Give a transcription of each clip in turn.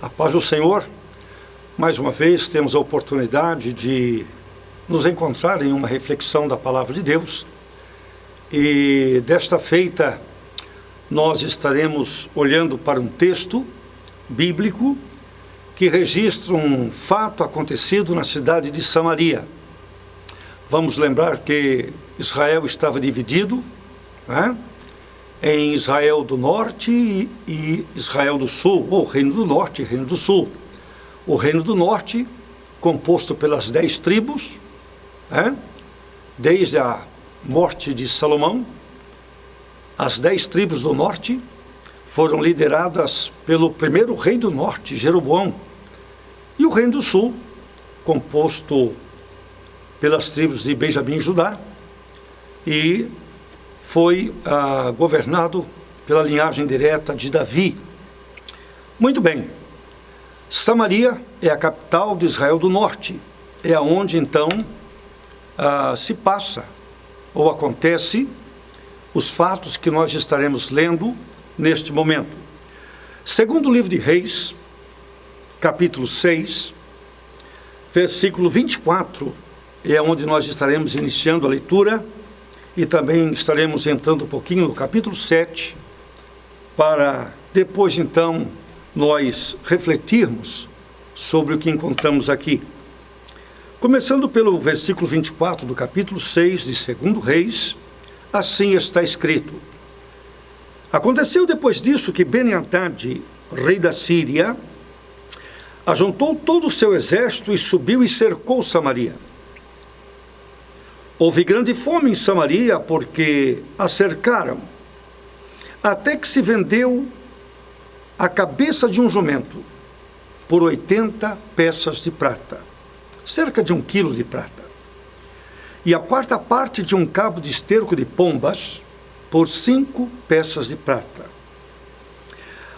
A paz do Senhor. Mais uma vez temos a oportunidade de nos encontrar em uma reflexão da Palavra de Deus. E desta feita nós estaremos olhando para um texto bíblico que registra um fato acontecido na cidade de Samaria. Vamos lembrar que Israel estava dividido, né, em Israel do Norte e Israel do Sul, ou Reino do Norte e Reino do Sul. O Reino do Norte, composto pelas 10 tribos, né, desde a morte de Salomão, as 10 tribos do Norte foram lideradas pelo primeiro rei do Norte, Jeroboão, e o Reino do Sul, composto pelas tribos de Benjamim e Judá, e foi governado pela linhagem direta de Davi. Muito bem, Samaria é a capital de Israel do Norte, é aonde então se passa ou acontece os fatos que nós estaremos lendo neste momento. Segundo o livro de Reis, capítulo 6, versículo 24, é onde nós estaremos iniciando a leitura, e também estaremos entrando um pouquinho no capítulo 7, para depois então nós refletirmos sobre o que encontramos aqui. Começando pelo versículo 24 do capítulo 6 de 2 Reis, assim está escrito: Aconteceu depois disso que Ben-Hadad, rei da Síria, ajuntou todo o seu exército e subiu e cercou Samaria. Houve grande fome em Samaria, porque a cercaram, até que se vendeu a cabeça de um jumento por 80 peças de prata, cerca de 1 quilo de prata, e a quarta parte de um cabo de esterco de pombas por 5 peças de prata.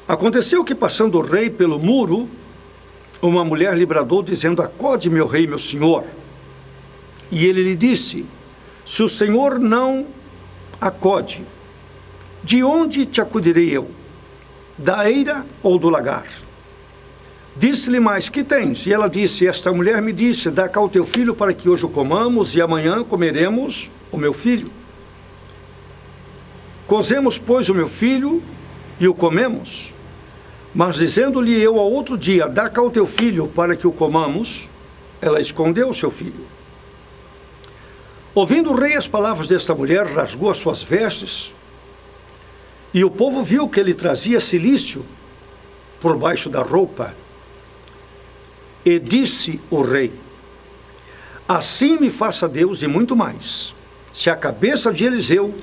Aconteceu que, passando o rei pelo muro, uma mulher lhe bradou, dizendo: Acode, meu rei, meu senhor. E ele lhe disse: Se o Senhor não acode, de onde te acudirei eu? Da eira ou do lagar? Disse-lhe mais: Que tens? E ela disse: Esta mulher me disse: Dá cá o teu filho para que hoje o comamos, e amanhã comeremos o meu filho. Cozemos, pois, o meu filho e o comemos. Mas dizendo-lhe eu ao outro dia: Dá cá o teu filho para que o comamos, ela escondeu o seu filho. Ouvindo o rei as palavras desta mulher, rasgou as suas vestes, e o povo viu que ele trazia cilício por baixo da roupa. E disse o rei: Assim me faça Deus e muito mais, se a cabeça de Eliseu,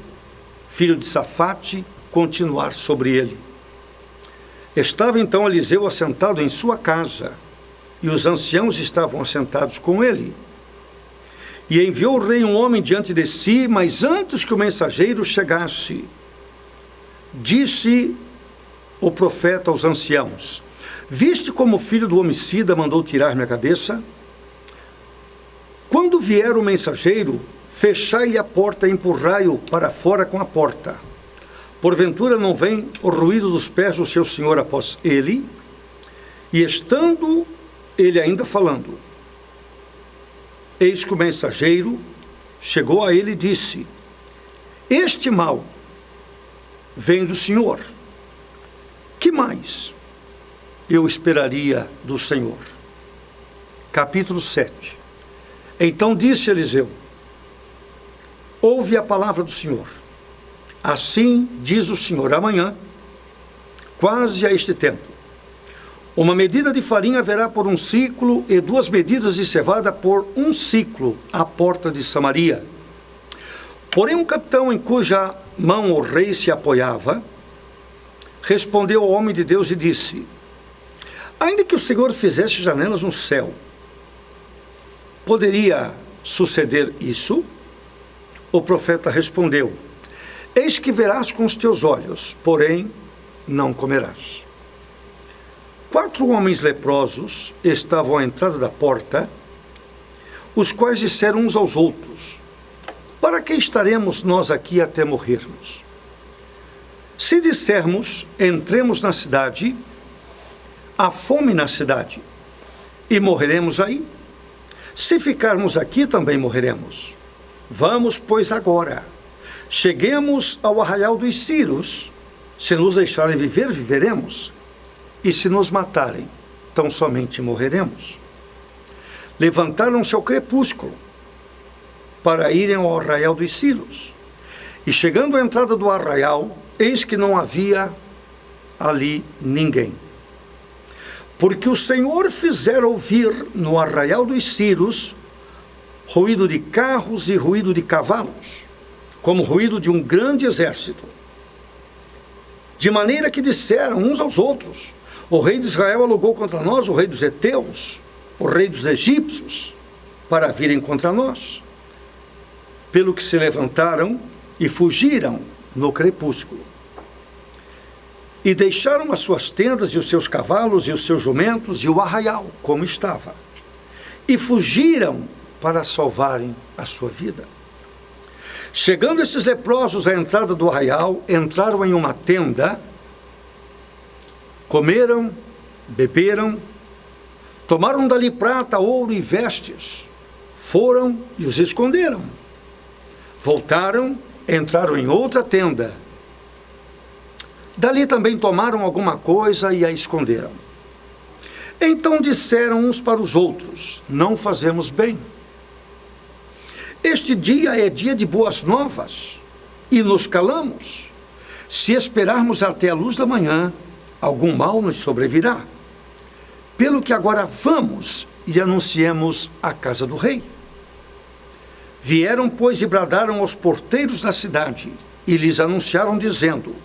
filho de Safate, continuar sobre ele. Estava então Eliseu assentado em sua casa, e os anciãos estavam assentados com ele. E enviou o rei um homem diante de si, mas antes que o mensageiro chegasse, disse o profeta aos anciãos: Viste como o filho do homicida mandou tirar minha cabeça? Quando vier o mensageiro, fechai-lhe a porta e empurrai-o para fora com a porta. Porventura não vem o ruído dos pés do seu senhor após ele? E estando ele ainda falando, eis que o mensageiro chegou a ele e disse: Este mal vem do Senhor. Que mais eu esperaria do Senhor? Capítulo 7. Então disse Eliseu: Ouve a palavra do Senhor. Assim diz o Senhor: Amanhã, quase a este tempo, uma medida de farinha haverá por 1 ciclo, e 2 medidas de cevada por 1 ciclo, à porta de Samaria. Porém, um capitão em cuja mão o rei se apoiava, respondeu ao homem de Deus e disse: Ainda que o Senhor fizesse janelas no céu, poderia suceder isso? O profeta respondeu: Eis que verás com os teus olhos, porém não comerás. 4 homens leprosos estavam à entrada da porta, os quais disseram uns aos outros: Para que estaremos nós aqui até morrermos? Se dissermos: Entremos na cidade, há fome na cidade, e morreremos aí. Se ficarmos aqui, também morreremos. Vamos, pois, agora. Cheguemos ao arraial dos Círios. Se nos deixarem viver, viveremos. E se nos matarem, tão somente morreremos. Levantaram-se ao crepúsculo para irem ao arraial dos Círios. E chegando à entrada do arraial, eis que não havia ali ninguém. Porque o Senhor fizera ouvir no arraial dos Círios ruído de carros e ruído de cavalos, como ruído de um grande exército. De maneira que disseram uns aos outros: o rei de Israel alugou contra nós o rei dos heteus, o rei dos egípcios, para virem contra nós. Pelo que se levantaram e fugiram no crepúsculo. E deixaram as suas tendas e os seus cavalos e os seus jumentos e o arraial como estava. E fugiram para salvarem a sua vida. Chegando esses leprosos à entrada do arraial, entraram em uma tenda, comeram, beberam, tomaram dali prata, ouro e vestes, foram e os esconderam. Voltaram, entraram em outra tenda. Dali também tomaram alguma coisa e a esconderam. Então disseram uns para os outros: não fazemos bem. Este dia é dia de boas novas, e nos calamos. Se esperarmos até a luz da manhã, algum mal nos sobrevirá. Pelo que agora vamos e anunciemos a casa do rei. Vieram, pois, e bradaram aos porteiros da cidade, e lhes anunciaram, dizendo: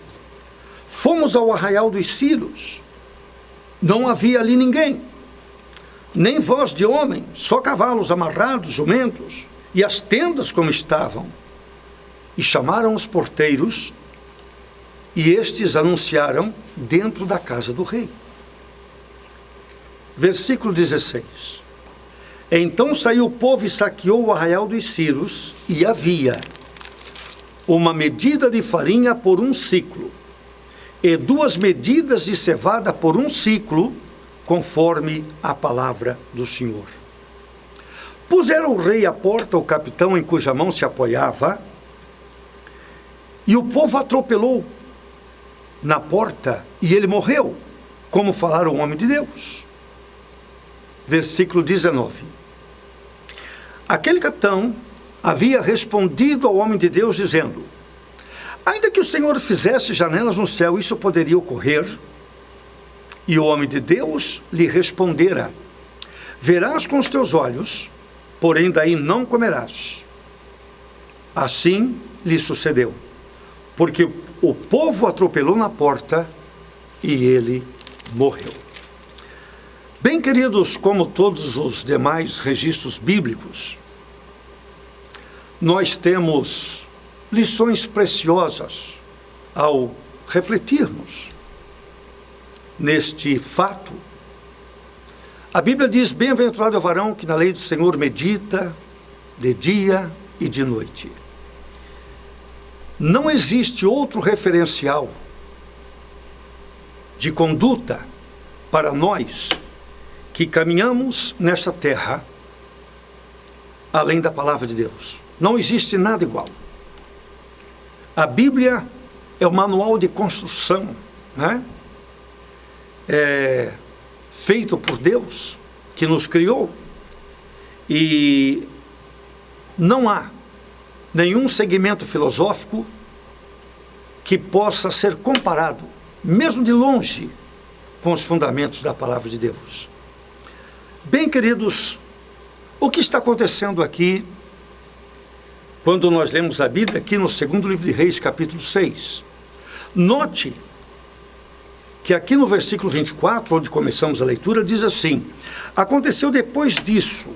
fomos ao arraial dos Círios. Não havia ali ninguém, nem voz de homem, só cavalos amarrados, jumentos, e as tendas como estavam. E chamaram os porteiros, e estes anunciaram dentro da casa do rei. Versículo 16. Então saiu o povo e saqueou o arraial dos Círios, e havia uma medida de farinha por 1 siclo, e 2 medidas de cevada por 1 siclo, conforme a palavra do Senhor. Puseram o rei à porta o capitão em cuja mão se apoiava, e o povo atropelou na porta, e ele morreu, como falara o homem de Deus. Versículo 19. Aquele capitão havia respondido ao homem de Deus, dizendo: ainda que o Senhor fizesse janelas no céu, isso poderia ocorrer? E o homem de Deus lhe respondera: verás com os teus olhos, porém daí não comerás. Assim lhe sucedeu, porque o povo atropelou na porta e ele morreu. Bem, queridos, como todos os demais registros bíblicos, nós temos lições preciosas ao refletirmos neste fato. A Bíblia diz: bem-aventurado é o varão que na lei do Senhor medita de dia e de noite. Não existe outro referencial de conduta para nós que caminhamos nesta terra além da palavra de Deus. Não existe nada igual. A Bíblia é o manual de construção, né? Feito por Deus, que nos criou, e não há nenhum segmento filosófico que possa ser comparado, mesmo de longe, com os fundamentos da palavra de Deus. Bem, queridos, o que está acontecendo aqui, quando nós lemos a Bíblia, aqui no 2º livro de Reis, capítulo 6, note que aqui no versículo 24, onde começamos a leitura, diz assim: aconteceu depois disso.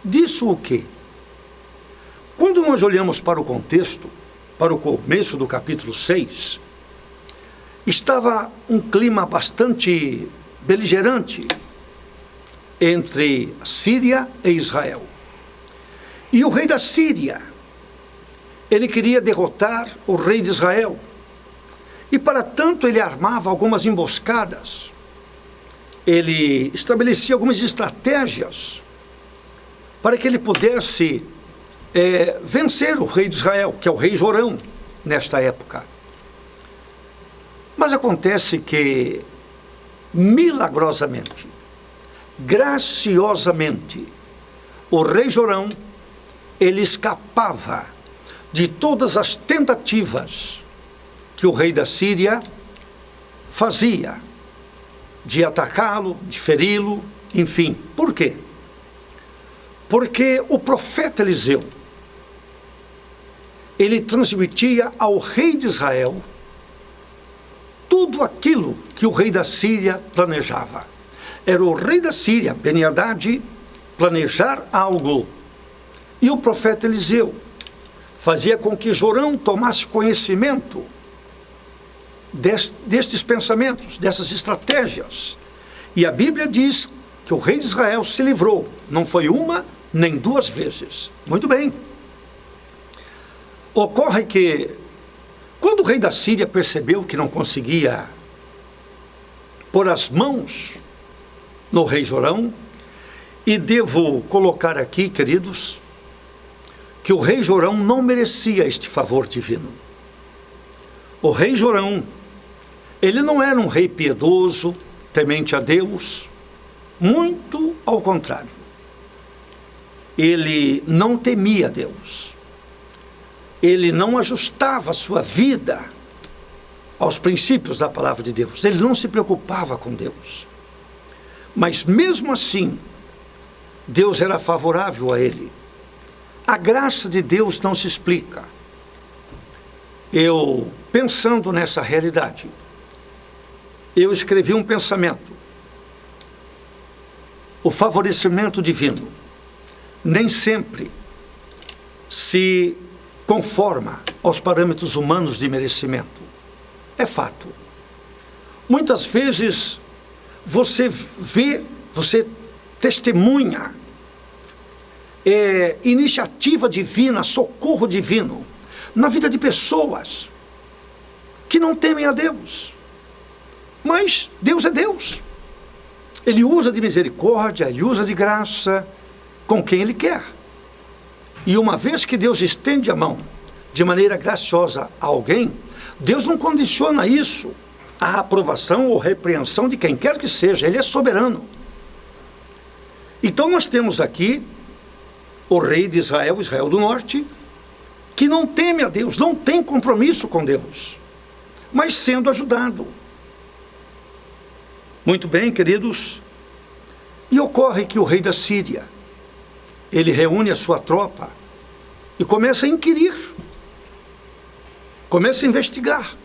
Disso o quê? Quando nós olhamos para o contexto, para o começo do capítulo 6, estava um clima bastante beligerante entre a Síria e Israel. E o rei da Síria, ele queria derrotar o rei de Israel. E para tanto ele armava algumas emboscadas, ele estabelecia algumas estratégias para que ele pudesse vencer o rei de Israel, que é o rei Jorão, nesta época. Mas acontece que, milagrosamente, graciosamente, o rei Jorão, ele escapava de todas as tentativas que o rei da Síria fazia de atacá-lo, de feri-lo, enfim. Por quê? Porque o profeta Eliseu, ele transmitia ao rei de Israel tudo aquilo que o rei da Síria planejava. Era o rei da Síria, Ben-Hadad, planejar algo, e o profeta Eliseu fazia com que Jorão tomasse conhecimento destes pensamentos, dessas estratégias. E a Bíblia diz que o rei de Israel se livrou, não foi uma nem duas vezes. Muito bem. Ocorre que, quando o rei da Síria percebeu que não conseguia pôr as mãos no rei Jorão, e devo colocar aqui, queridos, que o rei Jorão não merecia este favor divino. O rei Jorão, ele não era um rei piedoso, temente a Deus, muito ao contrário. Ele não temia Deus. Ele não ajustava a sua vida aos princípios da palavra de Deus. Ele não se preocupava com Deus. Mas mesmo assim, Deus era favorável a ele. A graça de Deus não se explica. Eu, pensando nessa realidade, eu escrevi um pensamento. O favorecimento divino nem sempre se conforma aos parâmetros humanos de merecimento. É fato. Muitas vezes você vê, você testemunha iniciativa divina, socorro divino na vida de pessoas que não temem a Deus. Mas Deus é Deus. Ele usa de misericórdia, ele usa de graça com quem ele quer. E uma vez que Deus estende a mão de maneira graciosa a alguém, Deus não condiciona isso à aprovação ou repreensão de quem quer que seja. Ele é soberano. Então nós temos aqui o rei de Israel, Israel do Norte, que não teme a Deus, não tem compromisso com Deus, mas sendo ajudado. Muito bem, queridos. E ocorre que o rei da Síria, ele reúne a sua tropa e começa a inquirir, começa a investigar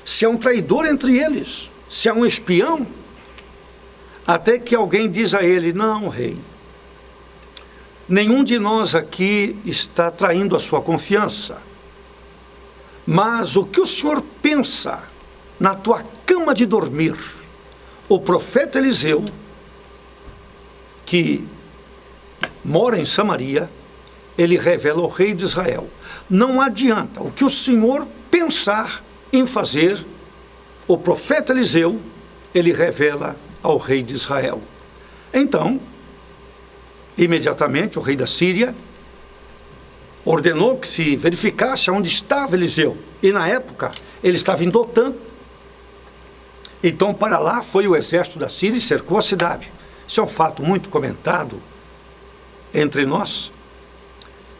se há um traidor entre eles, se há um espião, até que alguém diz a ele: não, rei, nenhum de nós aqui está traindo a sua confiança, mas o que o senhor pensa na tua cama de dormir, o profeta Eliseu, que mora em Samaria, ele revela ao rei de Israel. Não adianta o que o senhor pensar em fazer, o profeta Eliseu, ele revela ao rei de Israel. Então, imediatamente o rei da Síria ordenou que se verificasse onde estava Eliseu. E na época, ele estava em Dotã. Então, para lá foi o exército da Síria e cercou a cidade. Isso é um fato muito comentado entre nós.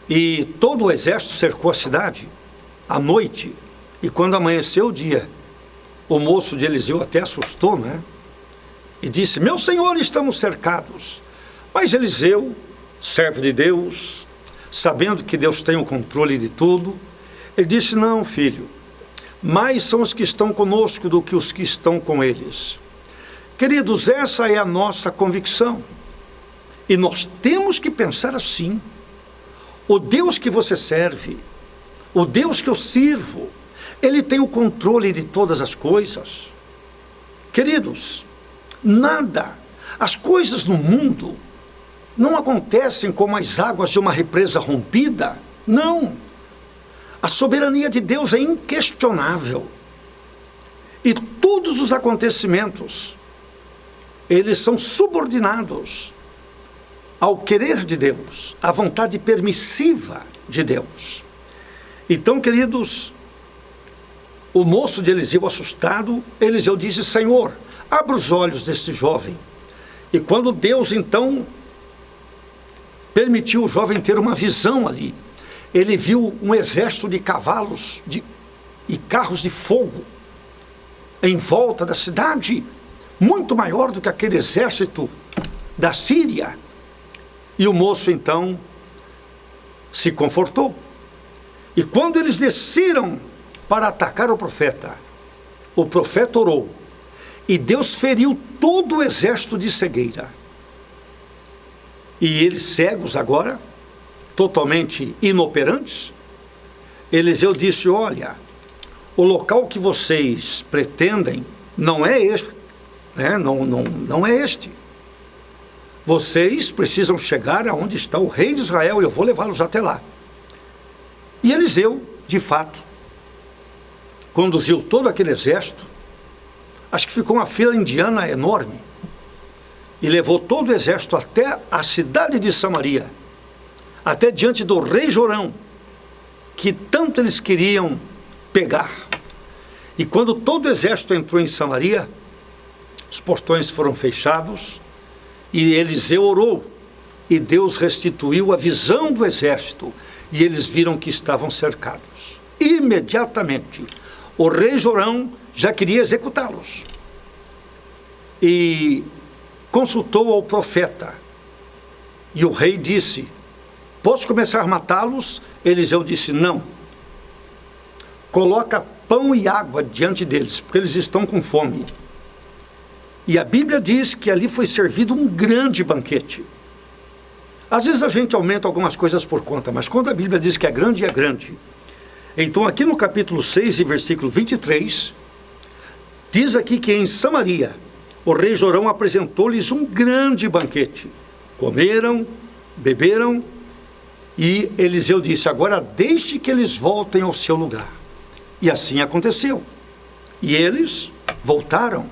E todo o exército cercou a cidade à noite. E quando amanheceu o dia, o moço de Eliseu até assustou, né? E disse: meu senhor, estamos cercados. Mas Eliseu, servo de Deus, sabendo que Deus tem o controle de tudo, ele disse: não, filho, mais são os que estão conosco do que os que estão com eles. Queridos, essa é a nossa convicção. E nós temos que pensar assim. O Deus que você serve, o Deus que eu sirvo, ele tem o controle de todas as coisas. Queridos, nada, as coisas no mundo não acontecem como as águas de uma represa rompida. Não. A soberania de Deus é inquestionável. E todos os acontecimentos, eles são subordinados ao querer de Deus, à vontade permissiva de Deus. Então, queridos, o moço de Eliseu assustado, Eliseu disse: Senhor, abra os olhos deste jovem. E quando Deus então permitiu o jovem ter uma visão ali, ele viu um exército de cavalos e carros de fogo em volta da cidade, muito maior do que aquele exército da Síria. E o moço então se confortou. E quando eles desceram para atacar o profeta orou. E Deus feriu todo o exército de cegueira. E eles cegos agora, totalmente inoperantes, Eliseu disse: olha, o local que vocês pretendem não é este, né? Não é este. Vocês precisam chegar aonde está o rei de Israel e eu vou levá-los até lá. E Eliseu, de fato, conduziu todo aquele exército. Acho que ficou uma fila indiana enorme. E levou todo o exército até a cidade de Samaria, até diante do rei Jorão, que tanto eles queriam pegar. E quando todo o exército entrou em Samaria, os portões foram fechados, e Eliseu orou, e Deus restituiu a visão do exército, e eles viram que estavam cercados. Imediatamente, o rei Jorão já queria executá-los. E consultou ao profeta. E o rei disse: posso começar a matá-los? Eliseu disse: não. Coloca pão e água diante deles, porque eles estão com fome. E a Bíblia diz que ali foi servido um grande banquete. Às vezes a gente aumenta algumas coisas por conta, mas quando a Bíblia diz que é grande, é grande. Então aqui no capítulo 6 e versículo 23, diz aqui que em Samaria, o rei Jorão apresentou-lhes um grande banquete. Comeram, beberam, e Eliseu disse: agora deixe que eles voltem ao seu lugar. E assim aconteceu. E eles voltaram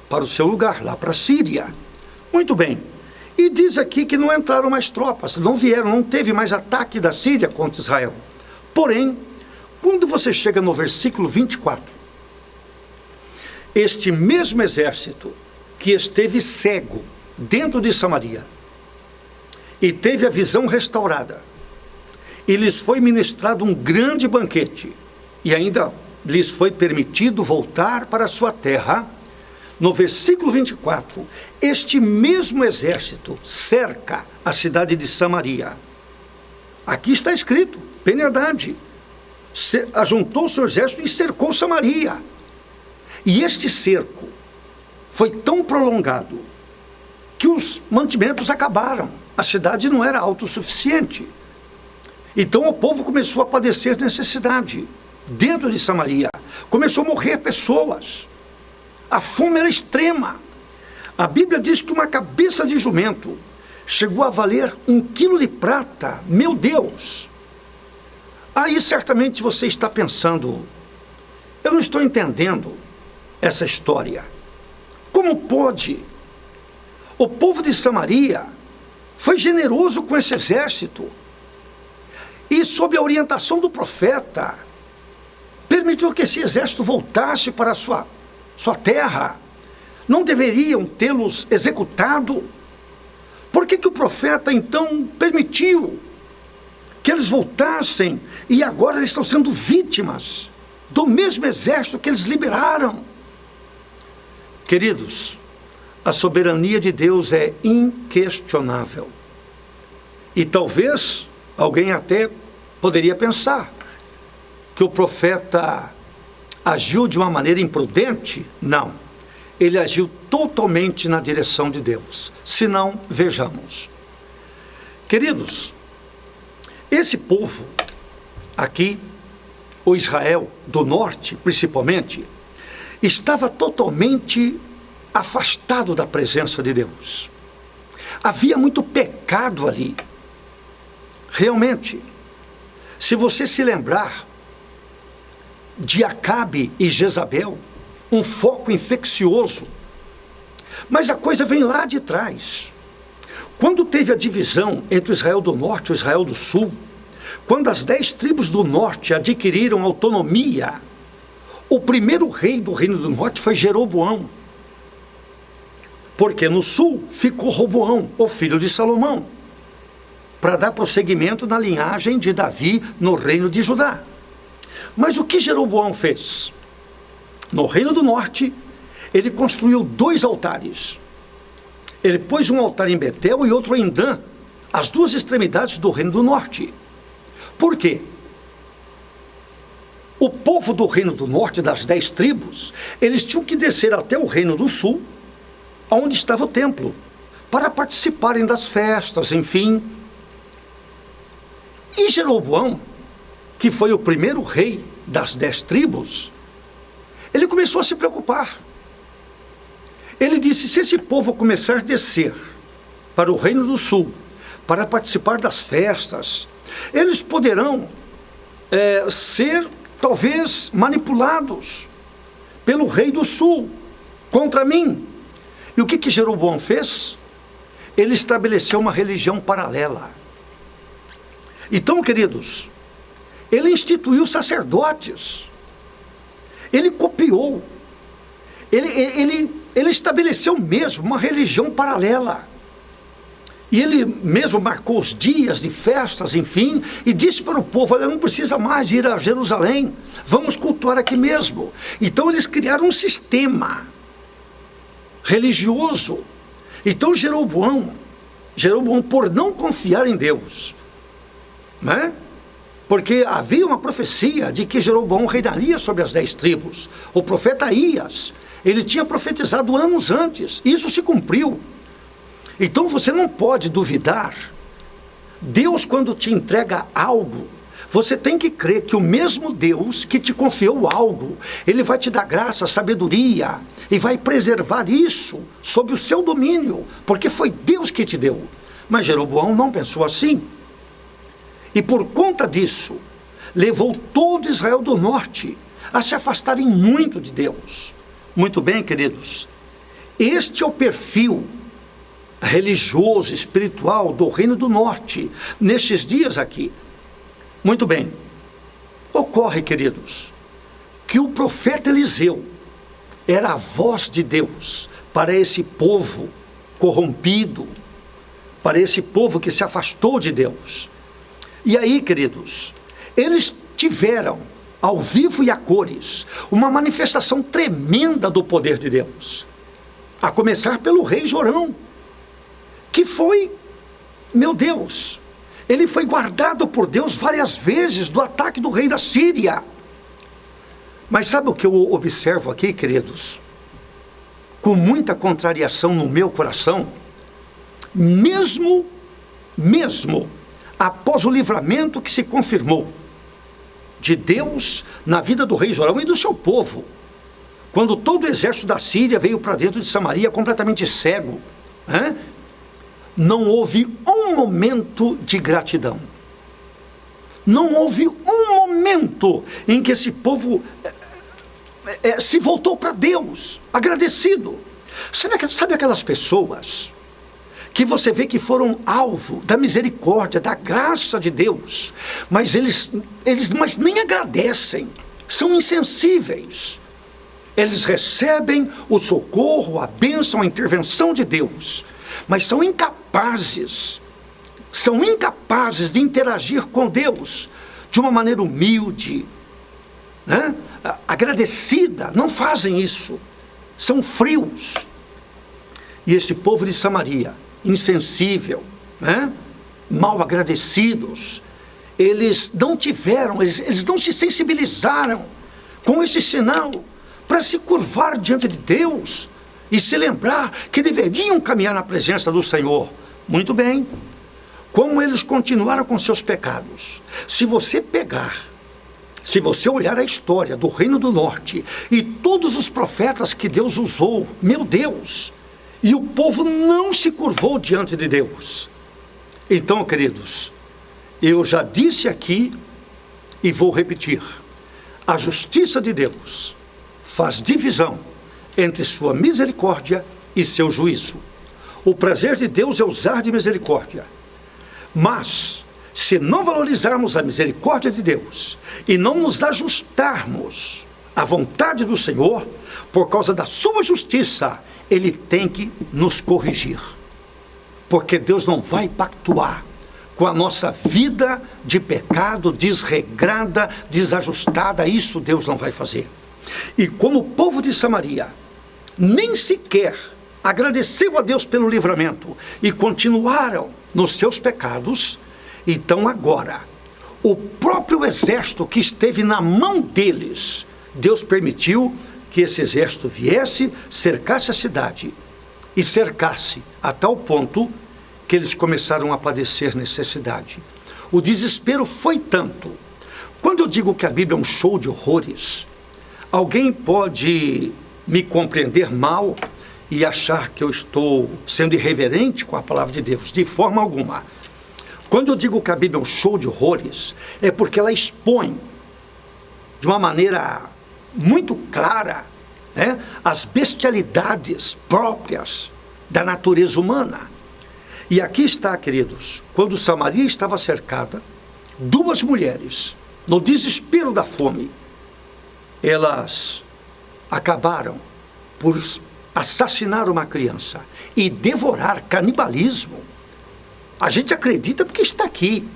para o seu lugar, lá para a Síria. Muito bem. E diz aqui que não entraram mais tropas, não vieram, não teve mais ataque da Síria contra Israel. Porém, quando você chega no versículo 24, este mesmo exército que esteve cego dentro de Samaria e teve a visão restaurada, e lhes foi ministrado um grande banquete, e ainda lhes foi permitido voltar para a sua terra. No versículo 24, este mesmo exército cerca a cidade de Samaria. Aqui está escrito: Ben-Hadad ajuntou seu exército e cercou Samaria. E este cerco foi tão prolongado que os mantimentos acabaram. A cidade não era autossuficiente. Então o povo começou a padecer necessidade. Dentro de Samaria começou a morrer pessoas. A fome era extrema. A Bíblia diz que uma cabeça de jumento chegou a valer 1 quilo de prata. Meu Deus! Aí certamente você está pensando: eu não estou entendendo essa história. Como pode? O povo de Samaria foi generoso com esse exército e, sob a orientação do profeta, permitiu que esse exército voltasse para a sua terra. Não deveriam tê-los executado? Por que o profeta então permitiu que eles voltassem e agora eles estão sendo vítimas do mesmo exército que eles liberaram? Queridos, a soberania de Deus é inquestionável. E talvez alguém até poderia pensar que o profeta agiu de uma maneira imprudente. Não, ele agiu totalmente na direção de Deus. Se não, vejamos. Queridos, esse povo aqui, o Israel do norte principalmente, estava totalmente afastado da presença de Deus. Havia muito pecado ali. Realmente, se você se lembrar de Acabe e Jezabel, um foco infeccioso. Mas a coisa vem lá de trás. Quando teve a divisão entre o Israel do Norte e o Israel do Sul, quando as 10 tribos do Norte adquiriram autonomia, o primeiro rei do Reino do Norte foi Jeroboão. Porque no Sul ficou Roboão, o filho de Salomão, para dar prosseguimento na linhagem de Davi no Reino de Judá. Mas o que Jeroboão fez? No Reino do Norte, ele construiu 2 altares. Ele pôs um altar em Betel e outro em Dan, as 2 extremidades do Reino do Norte. Por quê? O povo do Reino do Norte, das 10 tribos, eles tinham que descer até o Reino do Sul, onde estava o templo, para participarem das festas, enfim. E Jeroboão, que foi o primeiro rei das 10 tribos, ele começou a se preocupar. Ele disse, se esse povo começar a descer para o Reino do Sul, para participar das festas, eles poderão ser, talvez, manipulados pelo rei do Sul contra mim. E o que Jeroboão fez? Ele estabeleceu uma religião paralela. Então, queridos, ele instituiu sacerdotes. Ele copiou. Ele estabeleceu mesmo uma religião paralela. E ele mesmo marcou os dias de festas, enfim, e disse para o povo, olha, não precisa mais ir a Jerusalém, vamos cultuar aqui mesmo. Então eles criaram um sistema religioso. Então Jeroboão, por não confiar em Deus, né? Porque havia uma profecia de que Jeroboão reinaria sobre as 10 tribos. O profeta Aías, ele tinha profetizado anos antes, isso se cumpriu. Então você não pode duvidar. Deus, quando te entrega algo, você tem que crer que o mesmo Deus que te confiou algo, ele vai te dar graça, sabedoria, e vai preservar isso sob o seu domínio, porque foi Deus que te deu. Mas Jeroboão não pensou assim. E por conta disso, levou todo Israel do Norte a se afastarem muito de Deus. Muito bem, queridos, este é o perfil religioso, espiritual do Reino do Norte, nestes dias aqui. Muito bem, ocorre, queridos, que o profeta Eliseu era a voz de Deus para esse povo corrompido, para esse povo que se afastou de Deus. E aí, queridos, eles tiveram, ao vivo e a cores, uma manifestação tremenda do poder de Deus. A começar pelo rei Jorão, que foi, meu Deus, ele foi guardado por Deus várias vezes do ataque do rei da Síria. Mas sabe o que eu observo aqui, queridos? Com muita contrariação no meu coração, mesmo após o livramento que se confirmou de Deus na vida do rei Jorão e do seu povo, quando todo o exército da Síria veio para dentro de Samaria completamente cego, não houve um momento de gratidão. Não houve um momento em que esse povo se voltou para Deus, agradecido. Sabe aquelas pessoas que você vê que foram alvo da misericórdia, da graça de Deus, mas eles nem agradecem, são insensíveis. Eles recebem o socorro, a bênção, a intervenção de Deus, mas são incapazes de interagir com Deus de uma maneira humilde, agradecida. Não fazem isso, são frios. E este povo de Samaria, insensível, mal agradecidos, eles não se sensibilizaram com esse sinal para se curvar diante de Deus e se lembrar que deveriam caminhar na presença do Senhor. Muito bem, como eles continuaram com seus pecados. Se você olhar a história do Reino do Norte e todos os profetas que Deus usou, meu Deus, e o povo não se curvou diante de Deus. Então, queridos, eu já disse aqui e vou repetir: a justiça de Deus faz divisão entre sua misericórdia e seu juízo. O prazer de Deus é usar de misericórdia. Mas, se não valorizarmos a misericórdia de Deus e não nos ajustarmos à vontade do Senhor, por causa da sua justiça, Ele tem que nos corrigir. Porque Deus não vai pactuar com a nossa vida de pecado, desregrada, desajustada. Isso Deus não vai fazer. E como o povo de Samaria nem sequer agradeceu a Deus pelo livramento e continuaram nos seus pecados, então agora, o próprio exército que esteve na mão deles, Deus permitiu que esse exército viesse, cercasse a cidade e cercasse a tal ponto que eles começaram a padecer necessidade. O desespero foi tanto. Quando eu digo que a Bíblia é um show de horrores, alguém pode me compreender mal e achar que eu estou sendo irreverente com a palavra de Deus. De forma alguma. Quando eu digo que a Bíblia é um show de horrores, é porque ela expõe de uma maneira muito clara, né, as bestialidades próprias da natureza humana. E aqui está, queridos, quando Samaria estava cercada, duas mulheres, no desespero da fome, elas acabaram por assassinar uma criança e devorar, canibalismo. A gente acredita porque está aqui,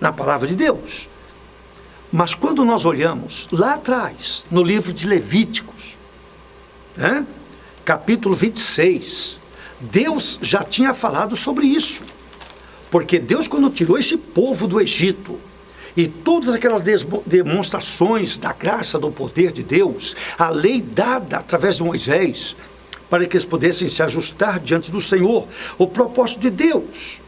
na palavra de Deus. Mas quando nós olhamos lá atrás, no livro de Levíticos, né, capítulo 26, Deus já tinha falado sobre isso. Porque Deus, quando tirou esse povo do Egito, e todas aquelas demonstrações da graça, do poder de Deus, a lei dada através de Moisés, para que eles pudessem se ajustar diante do Senhor, o propósito de Deus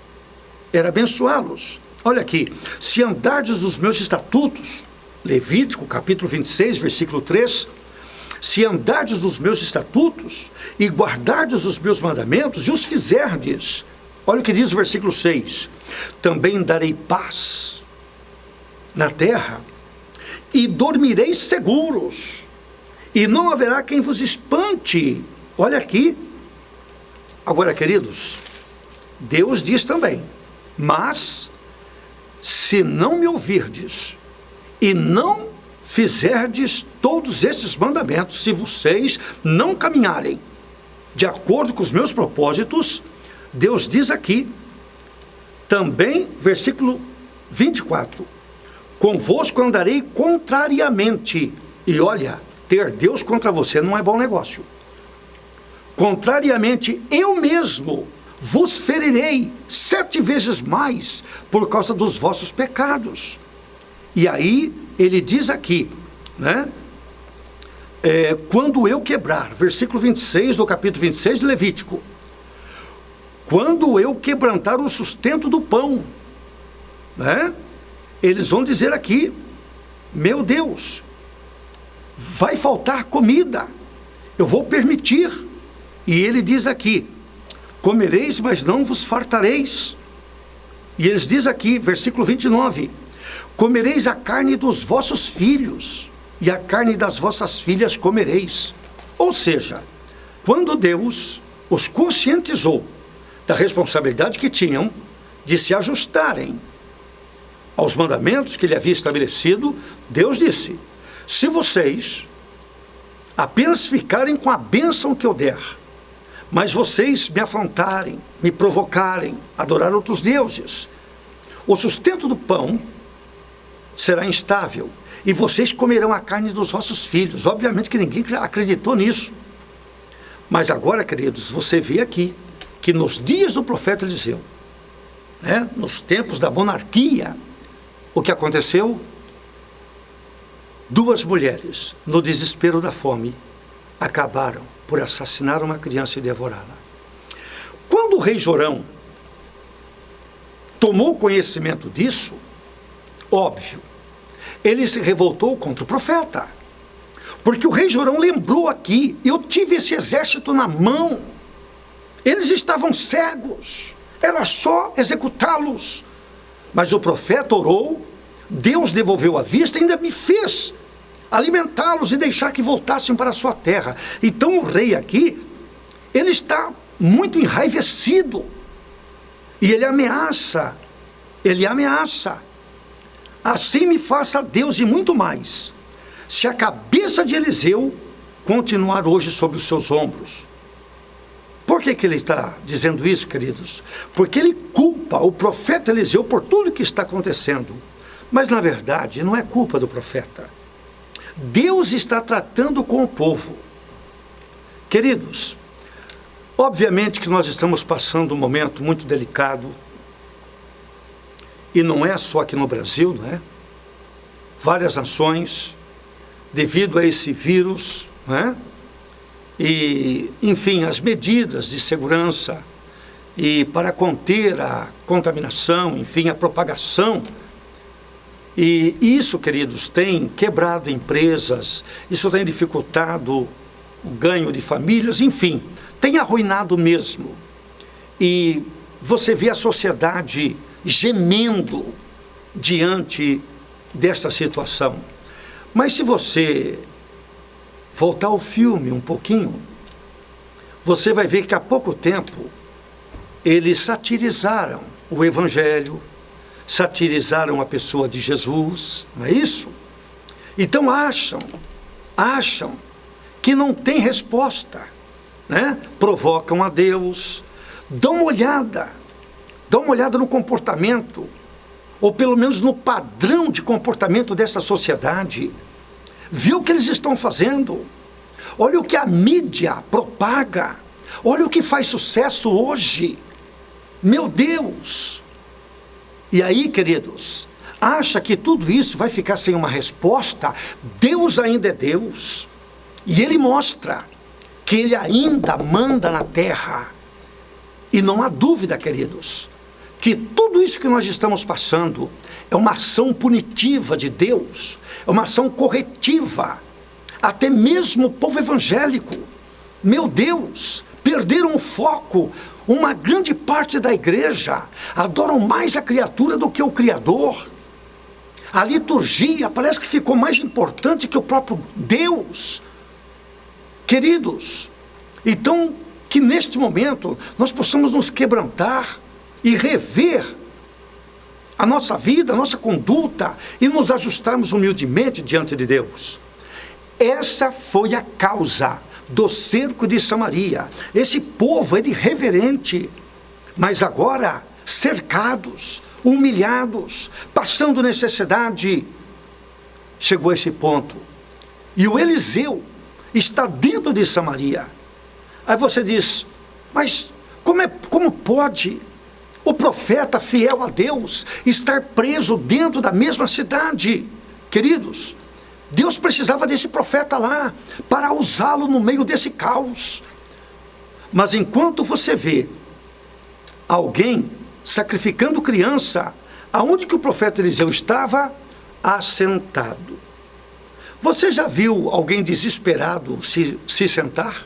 era abençoá-los. Olha aqui, se andardes nos meus estatutos, Levítico capítulo 26, versículo 3, se andardes nos meus estatutos e guardardes os meus mandamentos e os fizerdes, olha o que diz o versículo 6, também darei paz na terra e dormireis seguros e não haverá quem vos espante. Olha aqui. Agora, queridos, Deus diz também, mas se não me ouvirdes e não fizerdes todos estes mandamentos, se vocês não caminharem de acordo com os meus propósitos, Deus diz aqui, também, versículo 24, convosco andarei contrariamente. E olha, ter Deus contra você não é bom negócio. Contrariamente, eu mesmo vos ferirei 7 vezes mais por causa dos vossos pecados. E aí, ele diz aqui, né? Quando eu quebrar, versículo 26 do capítulo 26 de Levítico, quando eu quebrantar o sustento do pão, né? Eles vão dizer aqui, meu Deus, vai faltar comida, eu vou permitir. E ele diz aqui, comereis, mas não vos fartareis. E eles diz aqui, versículo 29, comereis a carne dos vossos filhos, e a carne das vossas filhas comereis. Ou seja, quando Deus os conscientizou da responsabilidade que tinham de se ajustarem aos mandamentos que ele havia estabelecido, Deus disse, se vocês apenas ficarem com a bênção que eu der, mas vocês me afrontarem, me provocarem, adorar outros deuses, o sustento do pão será instável, e vocês comerão a carne dos vossos filhos. Obviamente que ninguém acreditou nisso. Mas agora, queridos, você vê aqui, que nos dias do profeta Eliseu, né, nos tempos da monarquia, o que aconteceu? 2 mulheres, no desespero da fome, acabaram por assassinar uma criança e devorá-la. Quando o rei Jorão tomou conhecimento disso, óbvio, ele se revoltou contra o profeta. Porque o rei Jorão lembrou aqui, eu tive esse exército na mão, eles estavam cegos, era só executá-los. Mas o profeta orou, Deus devolveu a vista e ainda me fez alimentá-los e deixar que voltassem para a sua terra. Então o rei aqui, ele está muito enraivecido. E ele ameaça. Assim me faça Deus e muito mais, se a cabeça de Eliseu continuar hoje sobre os seus ombros. Por que ele está dizendo isso, queridos? Porque ele culpa o profeta Eliseu por tudo que está acontecendo. Mas, na verdade, não é culpa do profeta. Deus está tratando com o povo. Queridos, obviamente que nós estamos passando um momento muito delicado. E não é só aqui no Brasil, não é? Várias nações, devido a esse vírus, não é? E, enfim, as medidas de segurança e para conter a contaminação, enfim, a propagação. E isso, queridos, tem quebrado empresas, isso tem dificultado o ganho de famílias, enfim, tem arruinado mesmo. E você vê a sociedade gemendo diante desta situação. Mas se você voltar ao filme um pouquinho, você vai ver que há pouco tempo eles satirizaram o Evangelho, satirizaram a pessoa de Jesus, não é isso? Então acham que não tem resposta, né? Provocam a Deus. Dá uma olhada no comportamento, ou pelo menos no padrão de comportamento dessa sociedade. Vê o que eles estão fazendo. Olha o que a mídia propaga. Olha o que faz sucesso hoje. Meu Deus! E aí, queridos, acha que tudo isso vai ficar sem uma resposta? Deus ainda é Deus. E Ele mostra que Ele ainda manda na terra. E não há dúvida, queridos, que tudo isso que nós estamos passando é uma ação punitiva de Deus, é uma ação corretiva. Até mesmo o povo evangélico, meu Deus, perderam o foco. Uma grande parte da igreja adoram mais a criatura do que o Criador. A liturgia parece que ficou mais importante que o próprio Deus. Queridos, então que neste momento nós possamos nos quebrantar e rever a nossa vida, a nossa conduta e nos ajustarmos humildemente diante de Deus. Essa foi a causa do cerco de Samaria. Esse povo era irreverente, mas agora cercados, humilhados, passando necessidade, chegou a esse ponto. E o Eliseu está dentro de Samaria. Aí você diz, mas como pode o profeta fiel a Deus estar preso dentro da mesma cidade? Queridos, Deus precisava desse profeta lá para usá-lo no meio desse caos. Mas enquanto você vê alguém sacrificando criança, aonde que o profeta Eliseu estava? Assentado. Você já viu alguém desesperado se sentar?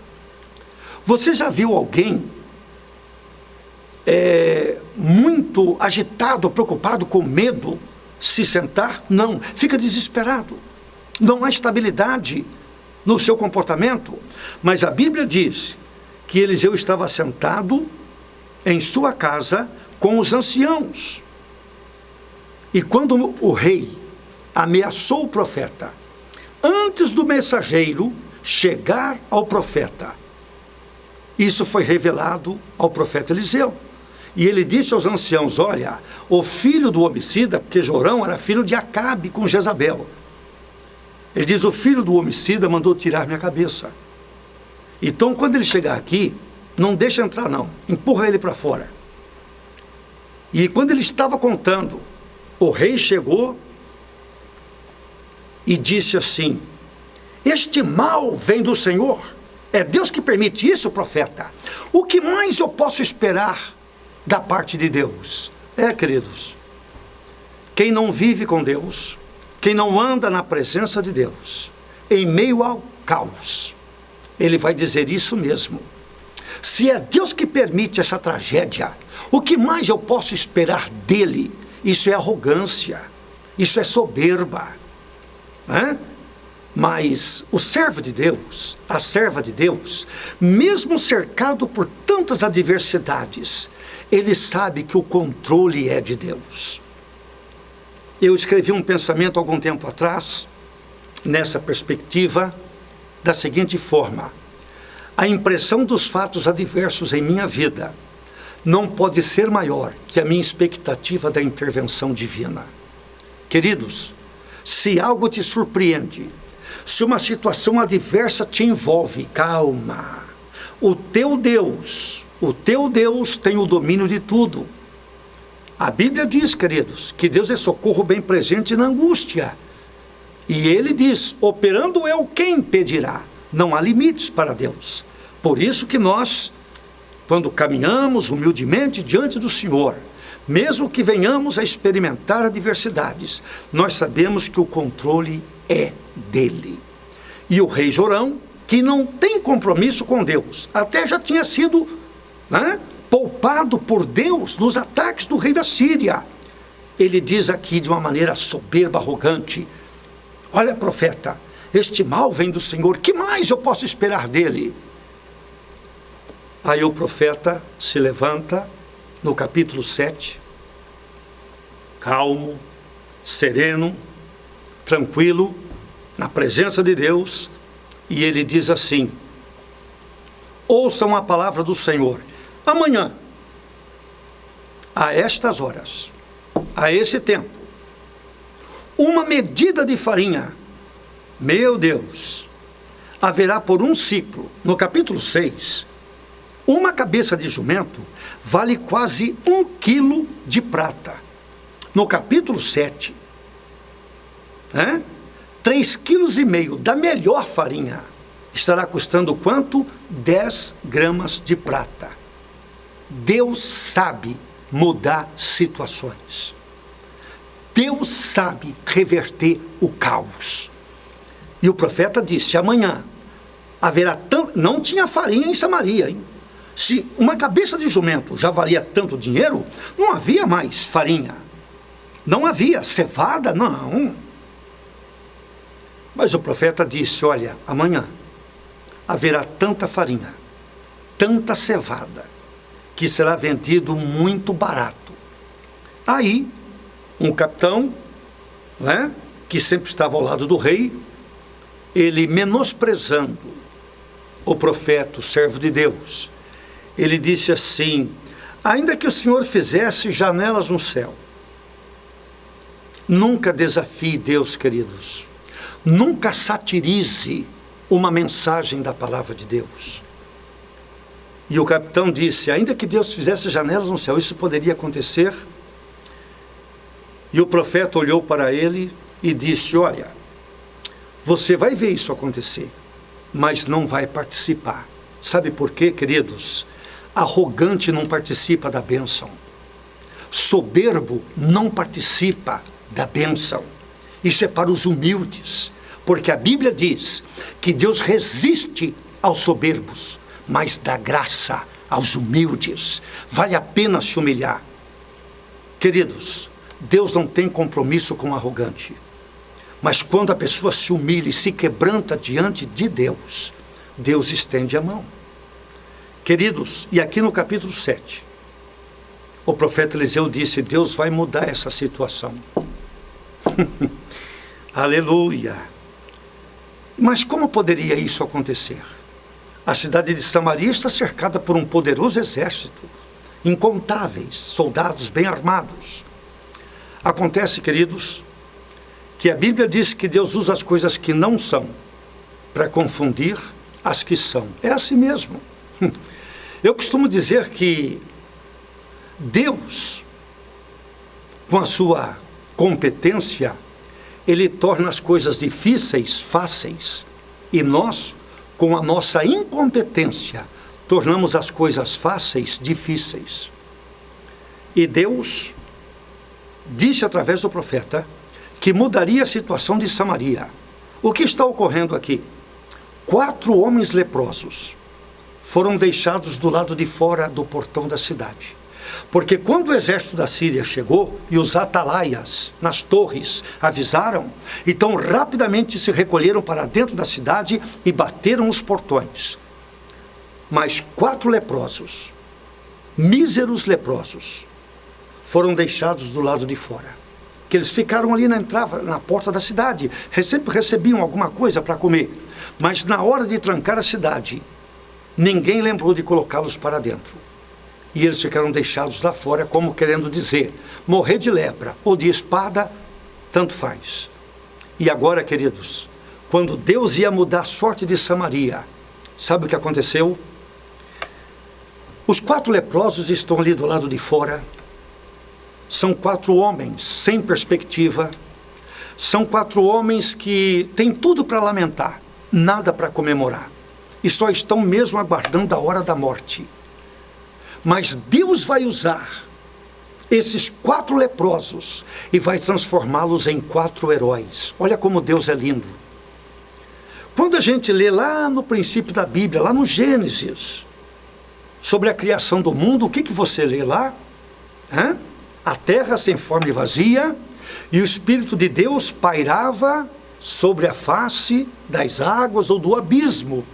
Você já viu alguém muito agitado, preocupado, com medo, se sentar? Não, fica desesperado. Não há estabilidade no seu comportamento. Mas a Bíblia diz que Eliseu estava sentado em sua casa com os anciãos. E quando o rei ameaçou o profeta, antes do mensageiro chegar ao profeta, isso foi revelado ao profeta Eliseu. E ele disse aos anciãos, olha, o filho do homicida, porque Jorão era filho de Acabe com Jezabel. Ele diz, o filho do homicida mandou tirar minha cabeça. Então, quando ele chegar aqui, não deixa entrar não, empurra ele para fora. E quando ele estava contando, o rei chegou e disse assim, este mal vem do Senhor. É Deus que permite isso, profeta. O que mais eu posso esperar da parte de Deus? Queridos, quem não vive com Deus, quem não anda na presença de Deus, em meio ao caos, ele vai dizer isso mesmo. Se é Deus que permite essa tragédia, o que mais eu posso esperar dele? Isso é arrogância, isso é soberba, né? Mas o servo de Deus, a serva de Deus, mesmo cercado por tantas adversidades, ele sabe que o controle é de Deus. Eu escrevi um pensamento algum tempo atrás, nessa perspectiva, da seguinte forma: a impressão dos fatos adversos em minha vida não pode ser maior que a minha expectativa da intervenção divina. Queridos, se algo te surpreende, se uma situação adversa te envolve, calma. O teu Deus tem o domínio de tudo. A Bíblia diz, queridos, que Deus é socorro bem presente na angústia. E ele diz, operando eu, quem impedirá? Não há limites para Deus. Por isso que nós, quando caminhamos humildemente diante do Senhor, mesmo que venhamos a experimentar adversidades, nós sabemos que o controle é dele. E o rei Jorão, que não tem compromisso com Deus, até já tinha sido poupado por Deus dos ataques do rei da Síria. Ele diz aqui de uma maneira soberba, arrogante: olha, profeta, este mal vem do Senhor, que mais eu posso esperar dele? Aí o profeta se levanta no capítulo 7, calmo, sereno, tranquilo, na presença de Deus, e ele diz assim: ouçam a palavra do Senhor. Amanhã, a estas horas, a esse tempo, uma medida de farinha, meu Deus, haverá por um ciclo. No capítulo 6, uma cabeça de jumento vale quase 1 quilo de prata. No capítulo 7, 3,5 quilos da melhor farinha estará custando quanto? 10 gramas de prata. Deus sabe mudar situações. Deus sabe reverter o caos. E o profeta disse: amanhã haverá tanto. Não tinha farinha em Samaria, hein? Se uma cabeça de jumento já valia tanto dinheiro, não havia mais farinha. Não havia cevada, não. Mas o profeta disse: olha, amanhã haverá tanta farinha, tanta cevada, que será vendido muito barato. Aí, um capitão, que sempre estava ao lado do rei, ele, menosprezando o profeta, o servo de Deus, ele disse assim: ainda que o Senhor fizesse janelas no céu, nunca desafie Deus, queridos. Nunca satirize uma mensagem da palavra de Deus. E o capitão disse: ainda que Deus fizesse janelas no céu, isso poderia acontecer? E o profeta olhou para ele e disse: olha, você vai ver isso acontecer, mas não vai participar. Sabe por quê, queridos? Arrogante não participa da bênção. Soberbo não participa da bênção. Isso é para os humildes, porque a Bíblia diz que Deus resiste aos soberbos, mas dá graça aos humildes. Vale a pena se humilhar. Queridos, Deus não tem compromisso com o arrogante. Mas quando a pessoa se humilha e se quebranta diante de Deus, Deus estende a mão. Queridos, e aqui no capítulo 7, o profeta Eliseu disse: Deus vai mudar essa situação. Aleluia! Mas como poderia isso acontecer? A cidade de Samaria está cercada por um poderoso exército, incontáveis soldados bem armados. Acontece, queridos, que a Bíblia diz que Deus usa as coisas que não são para confundir as que são. É assim mesmo. Eu costumo dizer que Deus, com a sua competência, Ele torna as coisas difíceis fáceis, e nós, com a nossa incompetência, tornamos as coisas fáceis difíceis. E Deus disse através do profeta que mudaria a situação de Samaria. O que está ocorrendo aqui? 4 homens leprosos foram deixados do lado de fora do portão da cidade. Porque quando o exército da Síria chegou e os atalaias nas torres avisaram, então rapidamente se recolheram para dentro da cidade e bateram os portões. Mas 4 leprosos, míseros leprosos, foram deixados do lado de fora. Que eles ficaram ali na entrada, na porta da cidade, sempre recebiam alguma coisa para comer. Mas na hora de trancar a cidade, ninguém lembrou de colocá-los para dentro. E eles ficaram deixados lá fora, como querendo dizer, morrer de lepra ou de espada, tanto faz. E agora, queridos, quando Deus ia mudar a sorte de Samaria, sabe o que aconteceu? Os 4 leprosos estão ali do lado de fora. São 4 homens sem perspectiva. São 4 homens que têm tudo para lamentar, nada para comemorar. E só estão mesmo aguardando a hora da morte. Mas Deus vai usar esses 4 leprosos e vai transformá-los em 4 heróis. Olha como Deus é lindo. Quando a gente lê lá no princípio da Bíblia, lá no Gênesis, sobre a criação do mundo, o que você lê lá? A terra sem forma e vazia, e o Espírito de Deus pairava sobre a face das águas ou do abismo.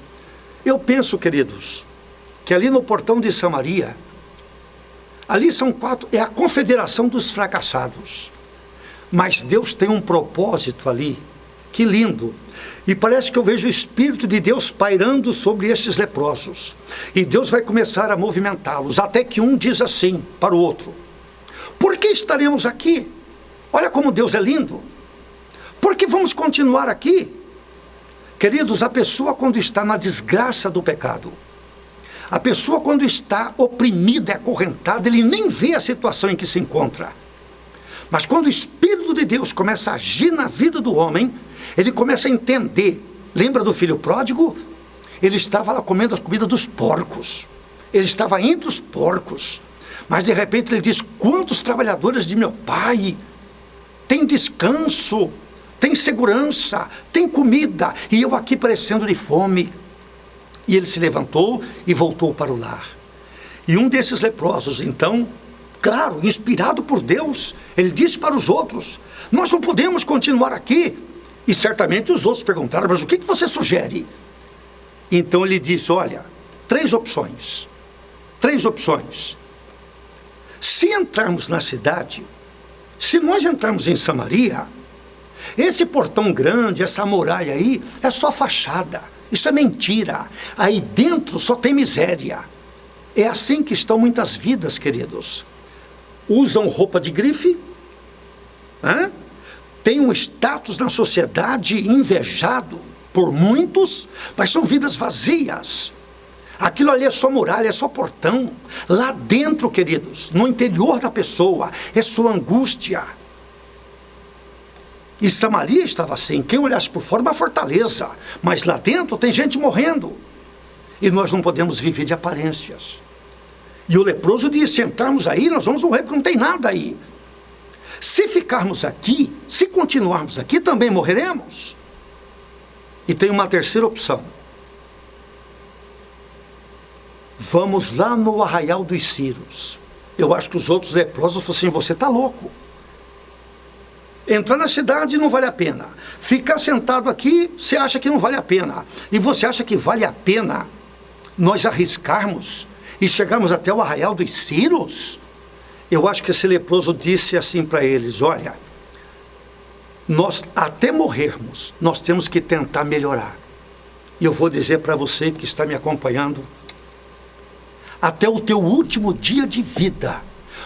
Eu penso, queridos, que ali no portão de Samaria, ali são 4, é a confederação dos fracassados. Mas Deus tem um propósito ali, que lindo. E parece que eu vejo o Espírito de Deus pairando sobre esses leprosos. E Deus vai começar a movimentá-los, até que um diz assim para o outro: por que estaremos aqui? Olha como Deus é lindo. Por que vamos continuar aqui? Queridos, a pessoa quando está na desgraça do pecado, a pessoa quando está oprimida, acorrentada, ele nem vê a situação em que se encontra. Mas quando o Espírito de Deus começa a agir na vida do homem, ele começa a entender. Lembra do filho pródigo? Ele estava lá comendo as comidas dos porcos. Ele estava entre os porcos. Mas de repente ele diz: quantos trabalhadores de meu pai têm descanso, têm segurança, têm comida, e eu aqui parecendo de fome. E ele se levantou e voltou para o lar. E um desses leprosos, então, claro, inspirado por Deus, ele disse para os outros: nós não podemos continuar aqui. E certamente os outros perguntaram: mas o que você sugere? Então ele disse: olha, 3 opções. 3 opções. Se entrarmos na cidade, se nós entrarmos em Samaria, esse portão grande, essa muralha aí, é só fachada. Isso é mentira. Aí dentro só tem miséria. É assim que estão muitas vidas, queridos. Usam roupa de grife, têm um status na sociedade invejado por muitos, mas são vidas vazias. Aquilo ali é só muralha, é só portão. Lá dentro, queridos, no interior da pessoa, é sua angústia. E Samaria estava assim. Quem olhasse por fora, uma fortaleza. Mas lá dentro tem gente morrendo. E nós não podemos viver de aparências. E o leproso disse: se entrarmos aí, nós vamos morrer, porque não tem nada aí. Se ficarmos aqui, se continuarmos aqui, também morreremos. E tem uma terceira opção. Vamos lá no arraial dos Círios. Eu acho que os outros leprosos falaram assim: você está louco. Entrar na cidade não vale a pena. Ficar sentado aqui, você acha que não vale a pena. E você acha que vale a pena nós arriscarmos e chegarmos até o arraial dos Círios? Eu acho que esse leproso disse assim para eles: olha, nós até morrermos, nós temos que tentar melhorar. E eu vou dizer para você que está me acompanhando, até o teu último dia de vida,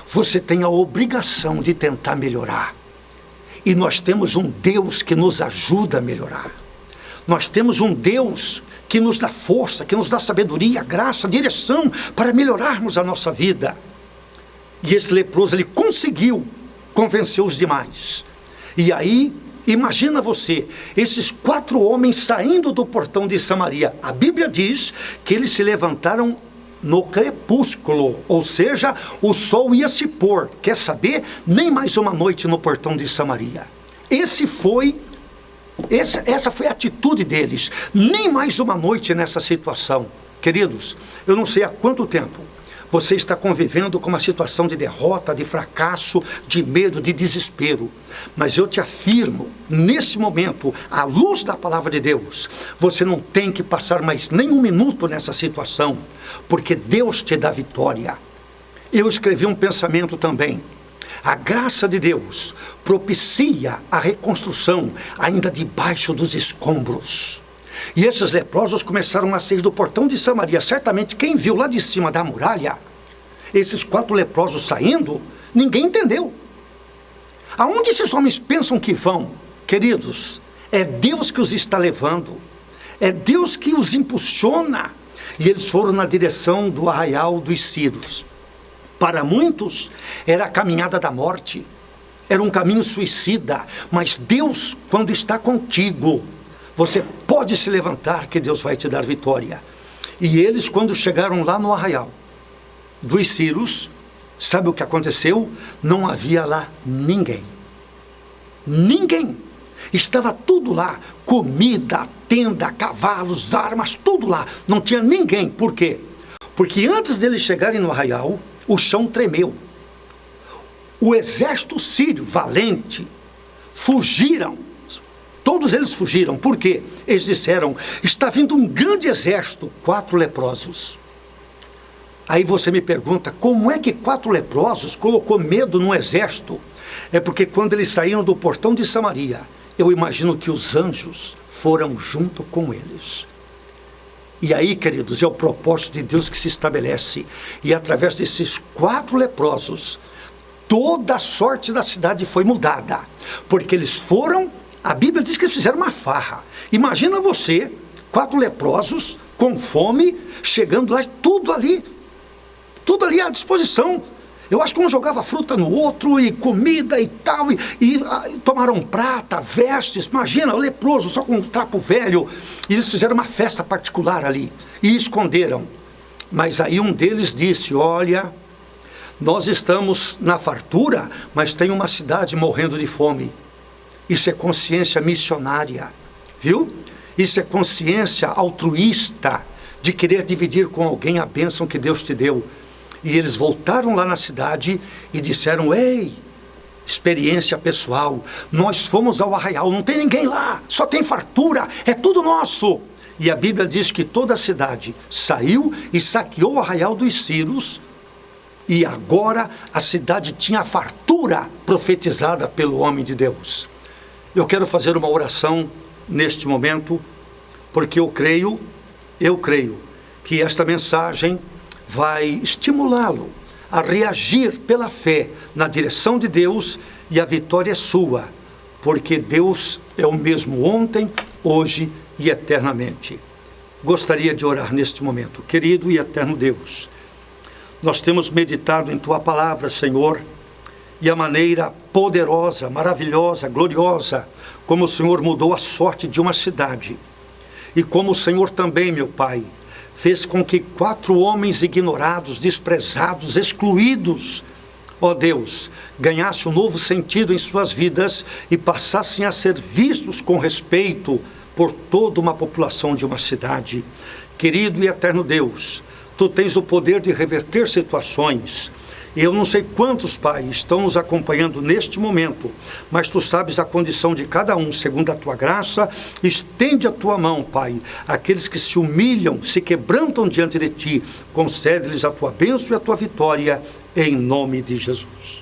você tem a obrigação de tentar melhorar. E nós temos um Deus que nos ajuda a melhorar. Nós temos um Deus que nos dá força, que nos dá sabedoria, graça, direção para melhorarmos a nossa vida. E esse leproso, ele conseguiu convencer os demais. E aí, imagina você, esses 4 homens saindo do portão de Samaria. A Bíblia diz que eles se levantaram no crepúsculo, ou seja, o sol ia se pôr. Quer saber? Nem mais uma noite no portão de Samaria. Essa foi a atitude deles. Nem mais uma noite nessa situação. Queridos, eu não sei há quanto tempo Você está convivendo com uma situação de derrota, de fracasso, de medo, de desespero. Mas eu te afirmo, nesse momento, à luz da palavra de Deus, você não tem que passar mais nem um minuto nessa situação, porque Deus te dá vitória. Eu escrevi um pensamento também. A graça de Deus propicia a reconstrução ainda debaixo dos escombros. E esses leprosos começaram a sair do portão de Samaria. Certamente quem viu lá de cima da muralha, esses 4 leprosos saindo, ninguém entendeu. Aonde esses homens pensam que vão? Queridos, é Deus que os está levando. É Deus que os impulsiona. E eles foram na direção do arraial dos Círios. Para muitos, era a caminhada da morte. Era um caminho suicida. Mas Deus, quando está contigo, você pode se levantar, que Deus vai te dar vitória. E eles, quando chegaram lá no arraial dos Círios, sabe o que aconteceu? Não havia lá ninguém. Ninguém. Estava tudo lá. Comida, tenda, cavalos, armas, tudo lá. Não tinha ninguém. Por quê? Porque antes deles chegarem no arraial, o chão tremeu. O exército sírio, valente, fugiram. Todos eles fugiram. Por quê? Eles disseram, está vindo um grande exército, 4 leprosos. Aí você me pergunta, como é que 4 leprosos colocou medo no exército? É porque quando eles saíram do portão de Samaria, eu imagino que os anjos foram junto com eles. E aí, queridos, é o propósito de Deus que se estabelece. E através desses 4 leprosos, toda a sorte da cidade foi mudada. Porque eles foram... A Bíblia diz que eles fizeram uma farra. Imagina você, 4 leprosos, com fome, chegando lá, tudo ali à disposição. Eu acho que um jogava fruta no outro, e comida e tal, e tomaram prata, vestes. Imagina, o leproso só com um trapo velho. E eles fizeram uma festa particular ali, e esconderam. Mas aí um deles disse, olha, nós estamos na fartura, mas tem uma cidade morrendo de fome. Isso é consciência missionária, viu? Isso é consciência altruísta, de querer dividir com alguém a bênção que Deus te deu. E eles voltaram lá na cidade e disseram, ei, experiência pessoal, nós fomos ao arraial, não tem ninguém lá, só tem fartura, é tudo nosso. E a Bíblia diz que toda a cidade saiu e saqueou o arraial dos Círios, e agora a cidade tinha a fartura profetizada pelo homem de Deus. Eu quero fazer uma oração neste momento, porque eu creio que esta mensagem vai estimulá-lo a reagir pela fé na direção de Deus, e a vitória é sua, porque Deus é o mesmo ontem, hoje e eternamente. Gostaria de orar neste momento. Querido e eterno Deus, nós temos meditado em Tua palavra, Senhor, e a maneira poderosa, maravilhosa, gloriosa, como o Senhor mudou a sorte de uma cidade. E como o Senhor também, meu Pai, fez com que 4 homens ignorados, desprezados, excluídos, ó Deus, ganhassem um novo sentido em suas vidas e passassem a ser vistos com respeito por toda uma população de uma cidade. Querido e eterno Deus, Tu tens o poder de reverter situações. Eu não sei quantos, Pai, estão nos acompanhando neste momento, mas Tu sabes a condição de cada um, segundo a Tua graça. Estende a Tua mão, Pai, àqueles que se humilham, se quebrantam diante de Ti, concede-lhes a Tua bênção e a Tua vitória, em nome de Jesus.